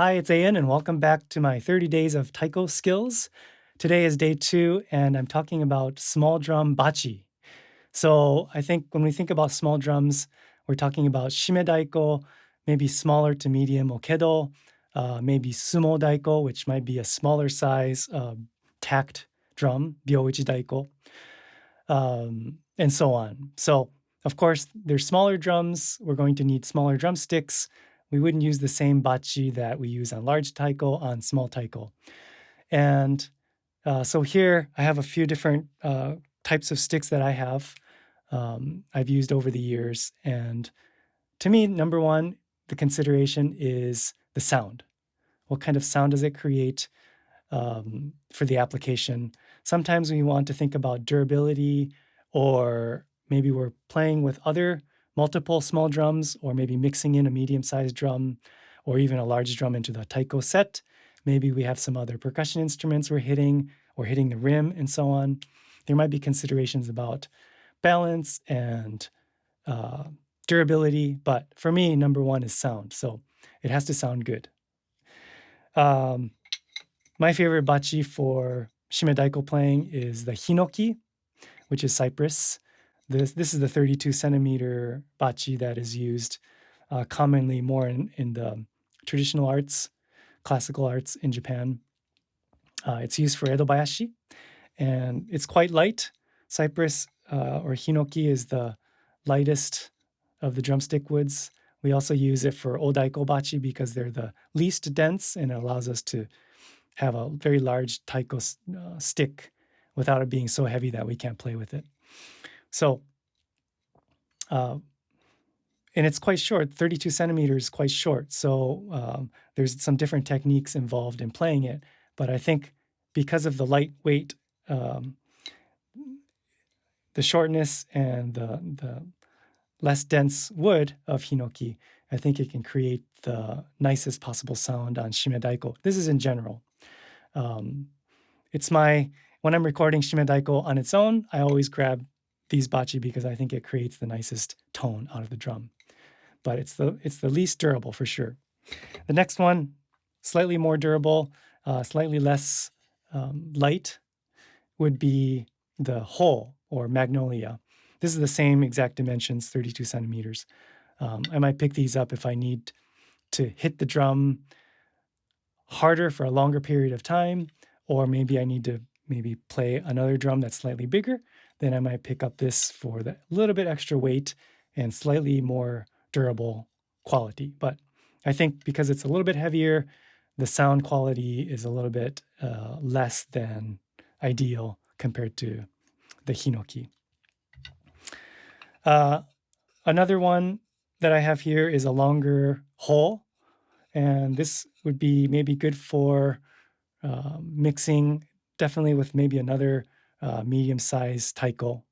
Hi, it's Ian, and welcome back to my 30 days of Taiko skills. Today is day 2, and I'm talking about small drum bachi. So I think when we think about small drums, we're talking about shimedaiko, maybe smaller to medium okedo, maybe sumo daiko, which might be a smaller size tacked drum, ryouichi daiko, and so on. So, of course, there's smaller drums. We're going to need smaller drumsticks. We wouldn't use the same bachi that we use on large taiko on small taiko. And so here I have a few different types of sticks that I have I've used over the years. And to me, number one, the consideration is the sound. What kind of sound does it create for the application? Sometimes we want to think about durability, or maybe we're playing with other multiple small drums, or maybe mixing in a medium-sized drum, or even a large drum into the taiko set. Maybe we have some other percussion instruments we're hitting, or hitting the rim, and so on. There might be considerations about balance and durability, but for me, number one is sound. So it has to sound good. Um, my favorite bachi for shimedaiko playing is the Hinoki, which is cypress. This is the 32 centimeter bachi that is used commonly more in the traditional arts, classical arts in Japan. It's used for edobayashi, and it's quite light. Cypress or hinoki is the lightest of the drumstick woods. We also use it for odaiko bachi because they're the least dense, and it allows us to have a very large taiko stick without it being so heavy that we can't play with it. So, and it's quite short, 32 centimeters, quite short. So there's some different techniques involved in playing it. But I think because of the lightweight, the shortness and the less dense wood of hinoki, I think it can create the nicest possible sound on shimedaiko. This is in general. When I'm recording shimedaiko on its own, I always grab these bachi because I think it creates the nicest tone out of the drum. But it's the least durable for sure. The next one, slightly more durable, slightly less light, would be the whole or Magnolia. This is the same exact dimensions, 32 centimeters. I might pick these up if I need to hit the drum harder for a longer period of time, or maybe I need to play another drum that's slightly bigger. Then I might pick up this for the little bit extra weight and slightly more durable quality. But I think because it's a little bit heavier, the sound quality is a little bit less than ideal compared to the hinoki. Another one that I have here is a longer hole, and this would be maybe good for mixing, definitely with maybe another medium-sized taiko.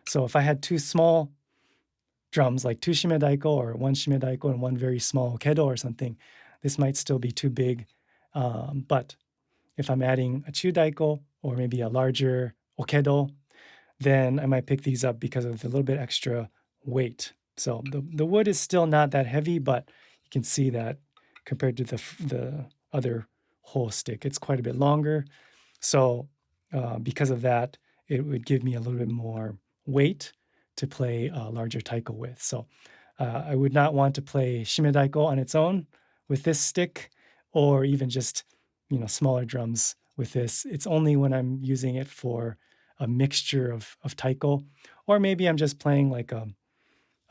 So if I had two small drums, like two shimedaiko or one shimedaiko and one very small okedo or something, this might still be too big. But if I'm adding a chudaiko or maybe a larger okedo, then I might pick these up because of the little bit extra weight. So the wood is still not that heavy, but you can see that compared to the other whole stick, it's quite a bit longer. So because of that, it would give me a little bit more weight to play a larger taiko with. So I would not want to play shimedaiko on its own with this stick, or even just smaller drums with this. It's only when I'm using it for a mixture of taiko, or maybe I'm just playing like a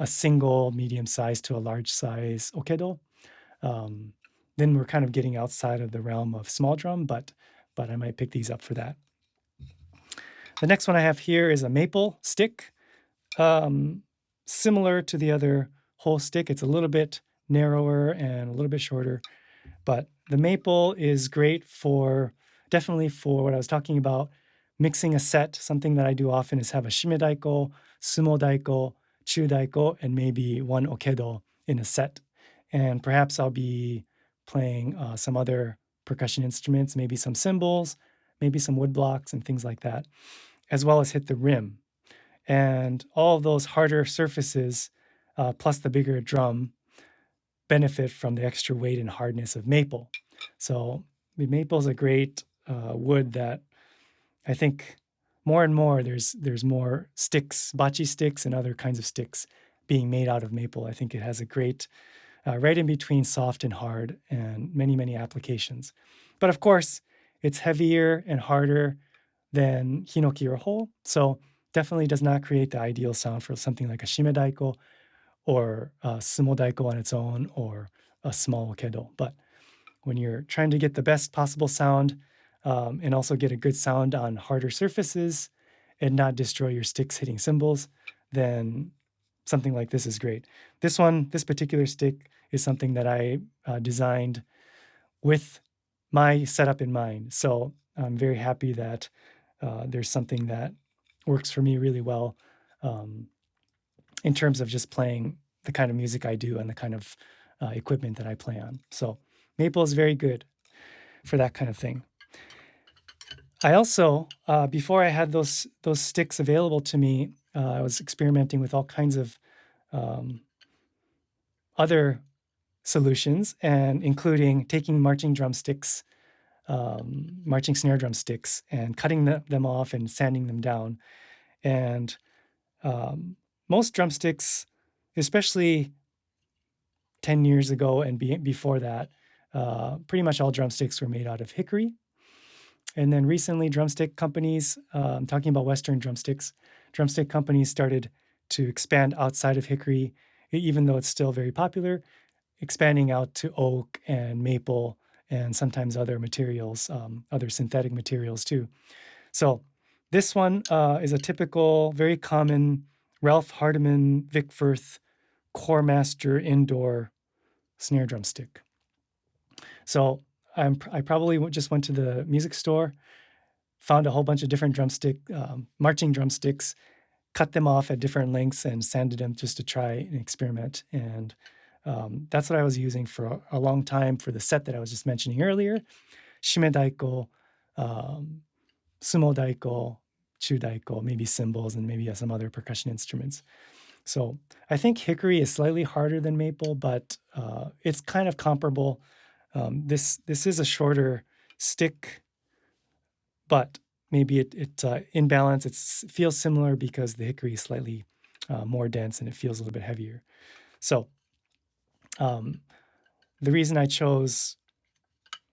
single medium size to a large size okedo. Then we're kind of getting outside of the realm of small drum, but I might pick these up for that. The next one I have here is a maple stick. Similar to the other whole stick, it's a little bit narrower and a little bit shorter, but the maple is great definitely for what I was talking about, mixing a set. Something that I do often is have a shimedaiko, sumo daiko, chudaiko, and maybe one okedo in a set. And perhaps I'll be playing some other percussion instruments, maybe some cymbals, maybe some wood blocks and things like that, as well as hit the rim. And all of those harder surfaces, plus the bigger drum, benefit from the extra weight and hardness of maple. So the maple is a great wood that I think more and more there's more sticks, bachi sticks and other kinds of sticks being made out of maple. I think it has a great right in between soft and hard and many, many applications. But of course, it's heavier and harder than Hinoki or whole. So definitely does not create the ideal sound for something like a shimedaiko or a sumodaiko on its own or a small kedo. But when you're trying to get the best possible sound and also get a good sound on harder surfaces and not destroy your sticks hitting cymbals, then something like this is great. This particular stick is something that I designed with my setup in mind. So I'm very happy that there's something that works for me really well in terms of just playing the kind of music I do and the kind of equipment that I play on. So maple is very good for that kind of thing. I also, before I had those sticks available to me, I was experimenting with all kinds of other solutions, and including taking marching drumsticks, marching snare drumsticks, and cutting them off and sanding them down. And most drumsticks, especially 10 years ago and before that, pretty much all drumsticks were made out of hickory. And then recently, drumstick companies, I'm talking about Western drumsticks, drumstick companies started to expand outside of hickory, even though it's still very popular, expanding out to oak and maple and sometimes other materials, other synthetic materials too. So this one is a typical, very common Ralph Hardiman Vic Firth Core Master indoor snare drum stick. So I probably just went to the music store, found a whole bunch of different marching drumsticks, cut them off at different lengths and sanded them just to try and experiment. And that's what I was using for a long time for the set that I was just mentioning earlier. Shimedaiko, sumodaiko, chudaiko, maybe cymbals, and maybe some other percussion instruments. So I think hickory is slightly harder than maple, but it's kind of comparable. This is a shorter stick, but maybe it in balance, it feels similar because the hickory is slightly more dense and it feels a little bit heavier. So the reason I chose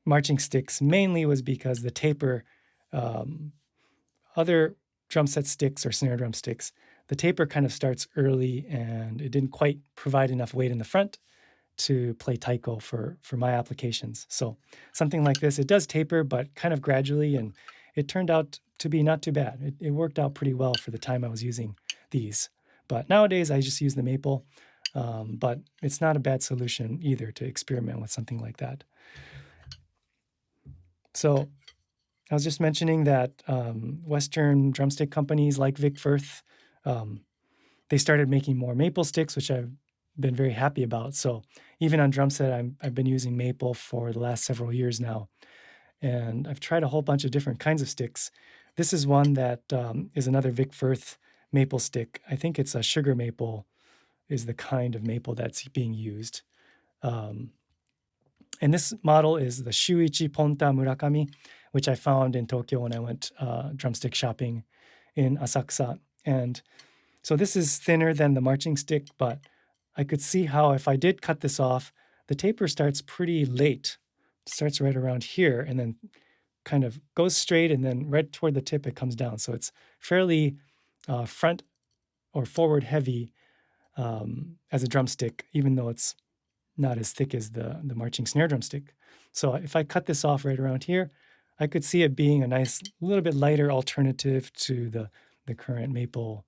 marching sticks mainly was because the taper, other drum set sticks or snare drum sticks, the taper kind of starts early and it didn't quite provide enough weight in the front to play taiko for my applications. So something like this, it does taper, but kind of gradually, and it turned out to be not too bad. It worked out pretty well for the time I was using these. But nowadays I just use the maple, but it's not a bad solution either to experiment with something like that. So I was just mentioning that Western drumstick companies like Vic Firth, they started making more maple sticks, which I've been very happy about. So even on drum set, I've been using maple for the last several years now. And I've tried a whole bunch of different kinds of sticks. This is one that is another Vic Firth maple stick. I think it's a sugar maple is the kind of maple that's being used. And this model is the Shuichi Ponta Murakami, which I found in Tokyo when I went drumstick shopping in Asakusa. And so this is thinner than the marching stick, but I could see how if I did cut this off, the taper starts pretty late. It starts right around here and then kind of goes straight, and then right toward the tip it comes down. So it's fairly front or forward heavy as a drumstick, even though it's not as thick as the marching snare drumstick. So if I cut this off right around here, I could see it being a nice, little bit lighter alternative to the current maple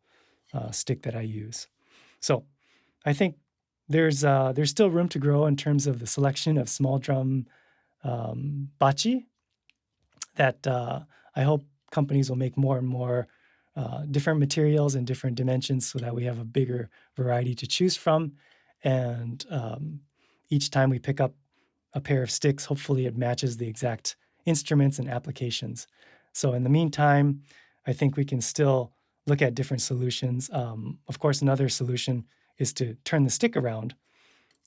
stick that I use. So I think there's still room to grow in terms of the selection of small drum bachi that I hope companies will make more and more different materials and different dimensions so that we have a bigger variety to choose from. And each time we pick up a pair of sticks, hopefully it matches the exact instruments and applications. So in the meantime, I think we can still look at different solutions. Of course, another solution is to turn the stick around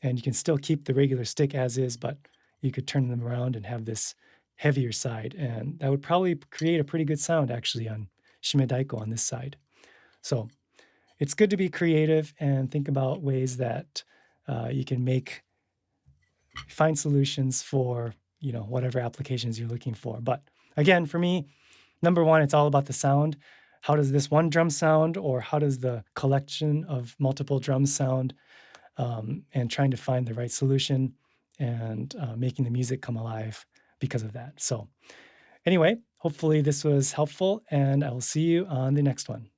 And you can still keep the regular stick as is, but you could turn them around and have this heavier side. And that would probably create a pretty good sound actually on Shimedaiko on this side. So it's good to be creative and think about ways that you can find solutions for, whatever applications you're looking for. But again, for me, number one, it's all about the sound. How does this one drum sound, or how does the collection of multiple drums sound? And trying to find the right solution and making the music come alive because of that. So, anyway, hopefully this was helpful, and I will see you on the next one.